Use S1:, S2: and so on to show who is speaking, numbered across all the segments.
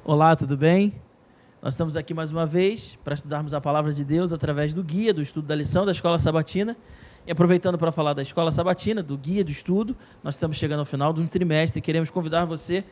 S1: Olá, tudo bem? Nós estamos aqui mais uma vez para estudarmos a Palavra de Deus através do guia do estudo da lição da Escola Sabatina. E aproveitando para falar da Escola Sabatina, do guia do estudo, nós estamos chegando ao final de um trimestre e queremos convidar você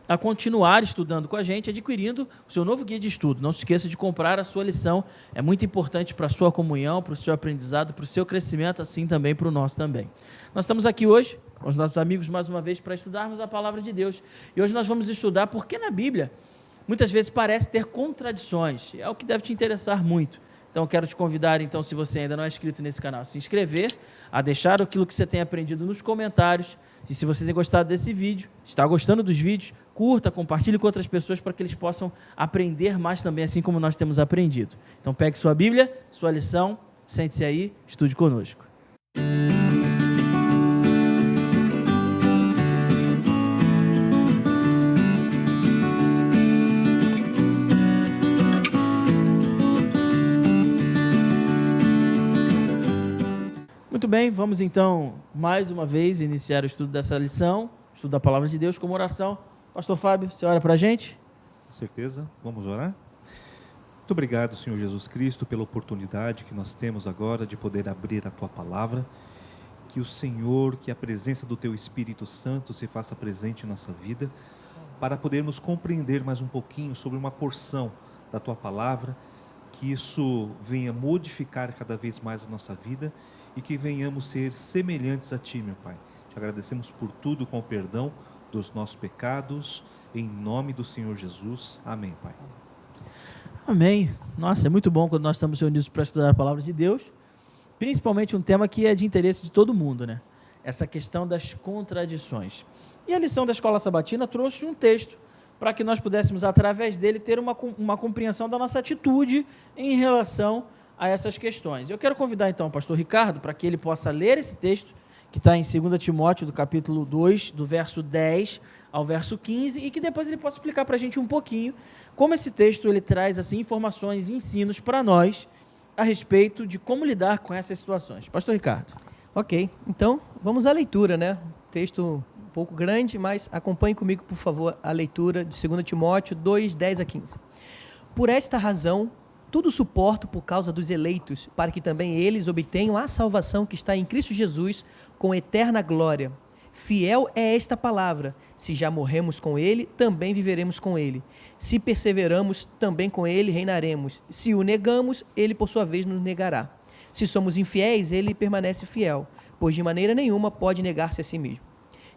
S1: a continuar estudando com a gente, adquirindo o seu novo guia de estudo. Não se esqueça de comprar a sua lição, é muito importante para a sua comunhão, para o seu aprendizado, para o seu crescimento, assim também para o nosso também. Nós estamos aqui hoje com os nossos amigos mais uma vez para estudarmos a Palavra de Deus. E hoje nós vamos estudar por que na Bíblia muitas vezes parece ter contradições. É o que deve te interessar muito. Então, eu quero te convidar, então, se você ainda não é inscrito nesse canal, a se inscrever, a deixar aquilo que você tem aprendido nos comentários. E se você tem gostado desse vídeo, está gostando dos vídeos, curta, compartilhe com outras pessoas para que eles possam aprender mais também, assim como nós temos aprendido. Então, pegue sua Bíblia, sua lição, sente-se aí, estude conosco. Muito bem, vamos então, mais uma vez, iniciar o estudo dessa lição, o estudo da Palavra de Deus, como oração. Pastor Fábio, você ora para a gente?
S2: Com certeza, vamos orar? Muito obrigado, Senhor Jesus Cristo, pela oportunidade que nós temos agora de poder abrir a Tua Palavra. Que o Senhor, que a presença do Teu Espírito Santo se faça presente em nossa vida, para podermos compreender mais um pouquinho sobre uma porção da Tua Palavra, que isso venha modificar cada vez mais a nossa vida e que venhamos ser semelhantes a Ti, meu Pai. Te agradecemos por tudo com o perdão dos nossos pecados, em nome do Senhor Jesus. Amém, Pai.
S1: Amém. Nossa, é muito bom quando nós estamos reunidos para estudar a Palavra de Deus, principalmente um tema que é de interesse de todo mundo, né? Essa questão das contradições. E a lição da Escola Sabatina trouxe um texto para que nós pudéssemos, através dele, ter uma compreensão da nossa atitude em relação a essas questões. Eu quero convidar então o pastor Ricardo para que ele possa ler esse texto, que está em 2 Timóteo, do capítulo 2, do verso 10 ao verso 15, e que depois ele possa explicar para a gente um pouquinho como esse texto ele traz assim, informações e ensinos para nós a respeito de como lidar com essas situações. Pastor Ricardo.
S3: Ok, então vamos à leitura, né? Texto um pouco grande, mas acompanhe comigo, por favor, a leitura de 2 Timóteo 2, 10 a 15. Por esta razão, tudo suporto por causa dos eleitos, para que também eles obtenham a salvação que está em Cristo Jesus com eterna glória. Fiel é esta palavra: se já morremos com ele, também viveremos com ele. Se perseveramos, também com ele reinaremos. Se o negamos, ele por sua vez nos negará. Se somos infiéis, ele permanece fiel, pois de maneira nenhuma pode negar-se a si mesmo.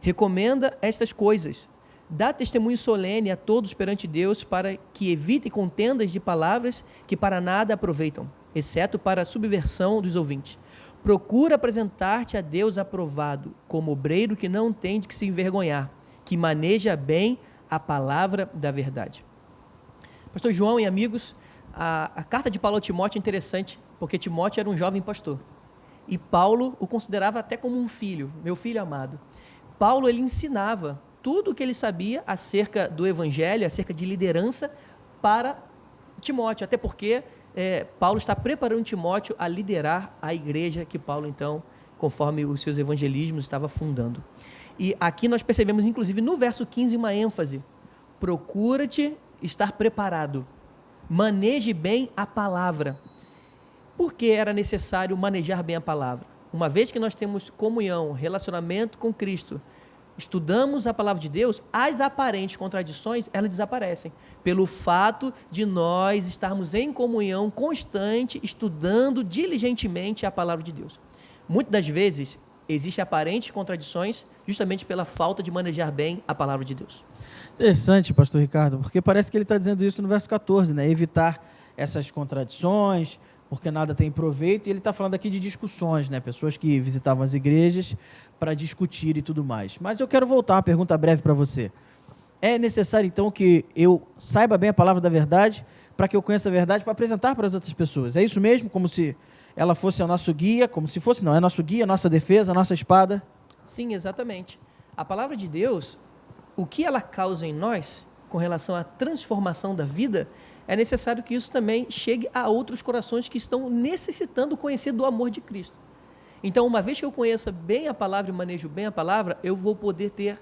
S3: Recomenda estas coisas. Dá testemunho solene a todos perante Deus, para que evitem contendas de palavras que para nada aproveitam, exceto para a subversão dos ouvintes. Procura apresentar-te a Deus aprovado, como obreiro que não tem de que se envergonhar, que maneja bem a palavra da verdade. Pastor João e amigos, a carta de Paulo a Timóteo é interessante, porque Timóteo era um jovem pastor. E Paulo o considerava até como um filho, meu filho amado. Paulo, ele ensinava tudo o que ele sabia acerca do evangelho, acerca de liderança para Timóteo, até porque Paulo está preparando Timóteo a liderar a igreja que Paulo, então, conforme os seus evangelismos, estava fundando. E aqui nós percebemos, inclusive, no verso 15, uma ênfase: procura-te estar preparado, maneje bem a palavra. Por que era necessário manejar bem a palavra? Uma vez que nós temos comunhão, relacionamento com Cristo, estudamos a palavra de Deus, as aparentes contradições, elas desaparecem, pelo fato de nós estarmos em comunhão constante, estudando diligentemente a palavra de Deus. Muitas das vezes, existem aparentes contradições justamente pela falta de manejar bem a palavra de Deus.
S1: Interessante, pastor Ricardo, porque parece que ele está dizendo isso no verso 14, né? Evitar essas contradições, porque nada tem proveito, e ele está falando aqui de discussões, né? Pessoas que visitavam as igrejas para discutir e tudo mais. Mas eu quero voltar a uma pergunta breve para você. É necessário, então, que eu saiba bem a palavra da verdade, para que eu conheça a verdade, para apresentar para as outras pessoas? É isso mesmo? Como se ela fosse o nosso guia, como se fosse, não, é nosso guia, nossa defesa, nossa espada?
S3: Sim, exatamente. A palavra de Deus, o que ela causa em nós, com relação à transformação da vida, é necessário que isso também chegue a outros corações que estão necessitando conhecer do amor de Cristo. Então, uma vez que eu conheça bem a palavra e manejo bem a palavra, eu vou poder ter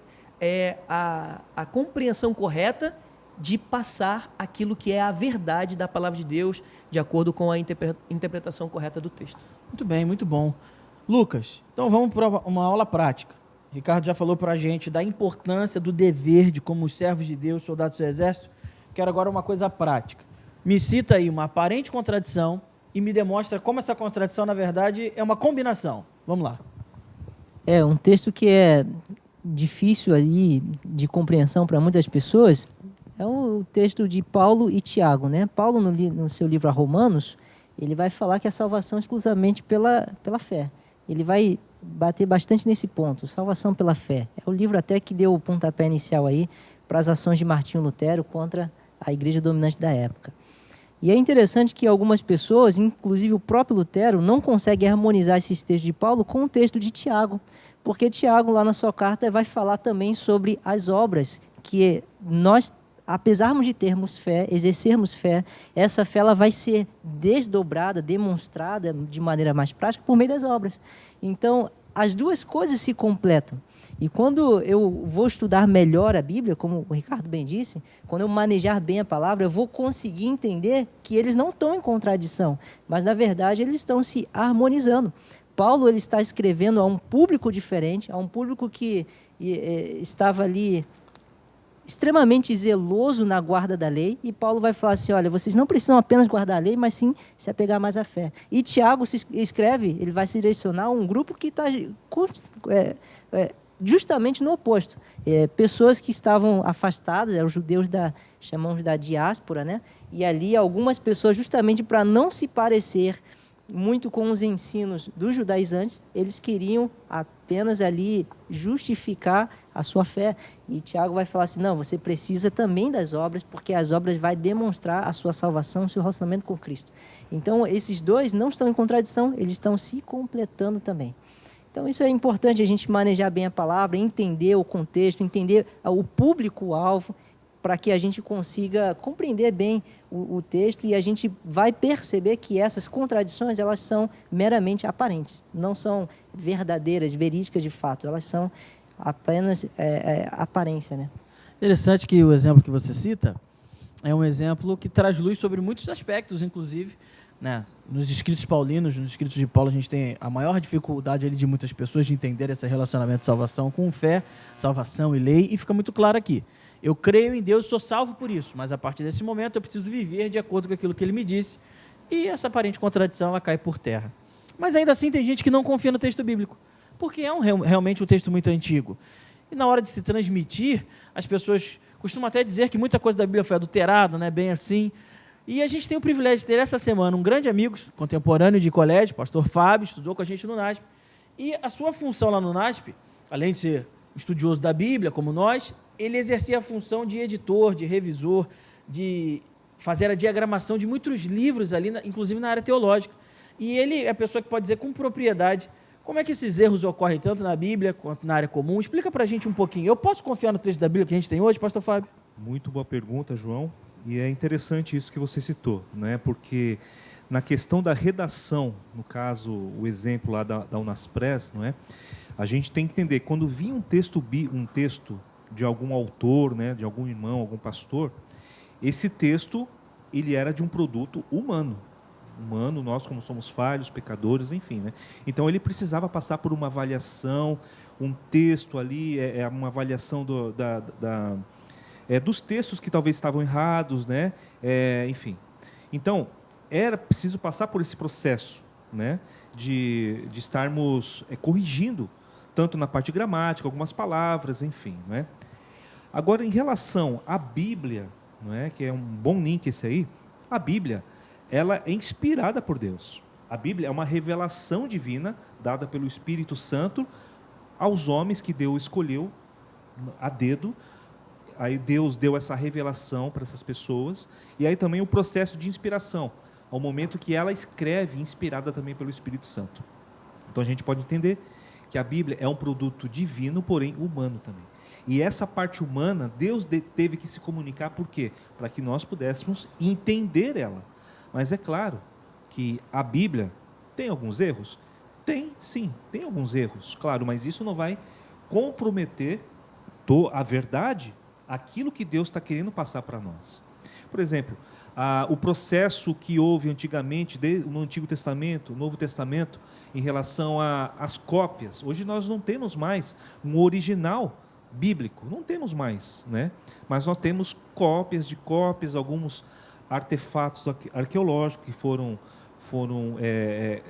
S3: a compreensão correta de passar aquilo que é a verdade da palavra de Deus, de acordo com a interpretação correta do texto.
S1: Muito bem, muito bom. Lucas, então vamos para uma aula prática. Ricardo já falou para a gente da importância do dever de como os servos de Deus, soldados do exército. Quero agora uma coisa prática. Me cita aí uma aparente contradição e me demonstra como essa contradição, na verdade, é uma combinação. Vamos lá.
S4: É um texto que é difícil aí de compreensão para muitas pessoas. É o texto de Paulo e Tiago, né? Paulo, no seu livro a Romanos, ele vai falar que a salvação é exclusivamente pela fé. Ele vai bater bastante nesse ponto, salvação pela fé. É o livro até que deu o pontapé inicial aí para as ações de Martinho Lutero contra a igreja dominante da época. E é interessante que algumas pessoas, inclusive o próprio Lutero, não conseguem harmonizar esses textos de Paulo com o texto de Tiago, porque Tiago, lá na sua carta, vai falar também sobre as obras que nós, apesar de termos fé, exercermos fé, essa fé ela vai ser desdobrada, demonstrada de maneira mais prática por meio das obras. Então, as duas coisas se completam. E quando eu vou estudar melhor a Bíblia, como o Ricardo bem disse, quando eu manejar bem a palavra, eu vou conseguir entender que eles não estão em contradição, mas, na verdade, eles estão se harmonizando. Paulo ele está escrevendo a um público diferente, a um público que estava ali extremamente zeloso na guarda da lei, e Paulo vai falar assim, olha, vocês não precisam apenas guardar a lei, mas sim se apegar mais à fé. E Tiago escreve, ele vai se direcionar a um grupo que está justamente no oposto. Pessoas que estavam afastadas, eram os judeus chamamos da diáspora, né? E ali algumas pessoas, justamente para não se parecer muito com os ensinos dos judaizantes, eles queriam apenas ali justificar a sua fé. E Tiago vai falar assim, não, você precisa também das obras, porque as obras vai demonstrar a sua salvação, o seu relacionamento com Cristo. Então, esses dois não estão em contradição, eles estão se completando também. Então, isso é importante, a gente manejar bem a palavra, entender o contexto, entender o público-alvo, para que a gente consiga compreender bem o texto, e a gente vai perceber que essas contradições elas são meramente aparentes, não são verdadeiras, verídicas de fato, elas são apenas aparência, né?
S1: Interessante que o exemplo que você cita é um exemplo que traz luz sobre muitos aspectos, inclusive, né? Nos escritos paulinos, nos escritos de Paulo, a gente tem a maior dificuldade ali de muitas pessoas de entender esse relacionamento de salvação com fé, salvação e lei, e fica muito claro aqui. Eu creio em Deus e sou salvo por isso, mas a partir desse momento eu preciso viver de acordo com aquilo que Ele me disse, e essa aparente contradição ela cai por terra. Mas ainda assim tem gente que não confia no texto bíblico, porque é realmente um texto muito antigo. E na hora de se transmitir, as pessoas costumam até dizer que muita coisa da Bíblia foi adulterada, né? Bem assim. E a gente tem o privilégio de ter essa semana um grande amigo, contemporâneo de colégio, pastor Fábio, estudou com a gente no NASP, e a sua função lá no NASP, além de ser estudioso da Bíblia, como nós, ele exercia a função de editor, de revisor, de fazer a diagramação de muitos livros ali, inclusive na área teológica. E ele é a pessoa que pode dizer com propriedade como é que esses erros ocorrem tanto na Bíblia quanto na área comum. Explica para a gente um pouquinho. Eu posso confiar no texto da Bíblia que a gente tem hoje, pastor Fábio?
S2: Muito boa pergunta, João. E é interessante isso que você citou, né? Porque na questão da redação, no caso, o exemplo lá da Unaspres, não é? A gente tem que entender, quando vinha um texto de algum autor, né, de algum irmão, algum pastor, esse texto ele era de um produto humano, nós como somos falhos, pecadores, enfim, né? Então ele precisava passar por uma avaliação, um texto ali, uma avaliação dos textos que talvez estavam errados, né? Enfim. Então, era preciso passar por esse processo, né? De estarmos corrigindo, tanto na parte gramática, algumas palavras, enfim, né? Agora, em relação à Bíblia, não é? Que é um bom link esse aí, a Bíblia, ela é inspirada por Deus. A Bíblia é uma revelação divina dada pelo Espírito Santo aos homens que Deus escolheu a dedo. Aí Deus deu essa revelação para essas pessoas, e aí também o processo de inspiração, ao momento que ela escreve, inspirada também pelo Espírito Santo. Então a gente pode entender que a Bíblia é um produto divino, porém humano também. E essa parte humana, Deus teve que se comunicar, por quê? Para que nós pudéssemos entender ela. Mas é claro que a Bíblia tem alguns erros? Tem, sim, tem alguns erros, claro, mas isso não vai comprometer a verdade aquilo que Deus está querendo passar para nós. Por exemplo, o processo que houve antigamente, no Antigo Testamento, no Novo Testamento, em relação às cópias. Hoje nós não temos mais um original bíblico, não temos mais, né? Mas nós temos cópias de cópias, alguns artefatos arqueológicos que foram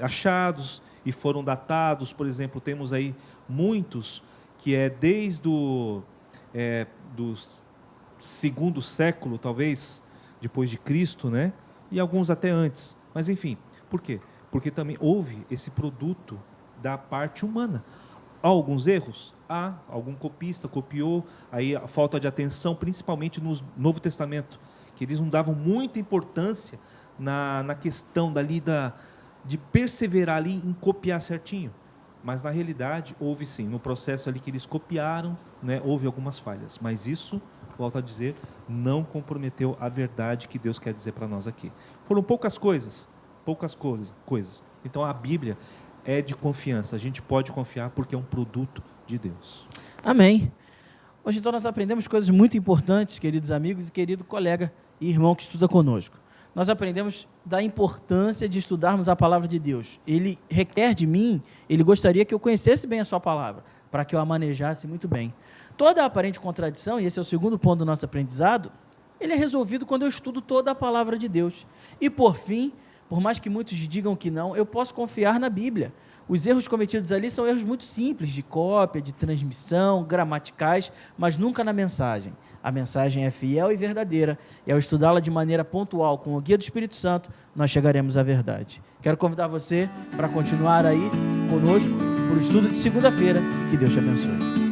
S2: achados e foram datados. Por exemplo, temos aí muitos que desde do segundo século, talvez, depois de Cristo, né? E alguns até antes. Mas enfim, por quê? Porque também houve esse produto da parte humana. Há alguns erros? Há. Algum copista copiou, aí a falta de atenção, principalmente no Novo Testamento, que eles não davam muita importância na questão de perseverar ali em copiar certinho. Mas, na realidade, houve sim, no processo ali que eles copiaram, né, houve algumas falhas. Mas isso, volto a dizer, não comprometeu a verdade que Deus quer dizer para nós aqui. Foram poucas coisas. Então, a Bíblia é de confiança. A gente pode confiar porque é um produto de Deus.
S1: Amém. Hoje, então, nós aprendemos coisas muito importantes, queridos amigos e querido colega e irmão que estuda conosco. Nós aprendemos da importância de estudarmos a palavra de Deus. Ele requer de mim, ele gostaria que eu conhecesse bem a sua palavra, para que eu a manejasse muito bem. Toda a aparente contradição, e esse é o segundo ponto do nosso aprendizado, ele é resolvido quando eu estudo toda a palavra de Deus. E, por fim, por mais que muitos digam que não, eu posso confiar na Bíblia. Os erros cometidos ali são erros muito simples, de cópia, de transmissão, gramaticais, mas nunca na mensagem. A mensagem é fiel e verdadeira, e ao estudá-la de maneira pontual, com o guia do Espírito Santo, nós chegaremos à verdade. Quero convidar você para continuar aí conosco por estudo de segunda-feira, e que Deus te abençoe.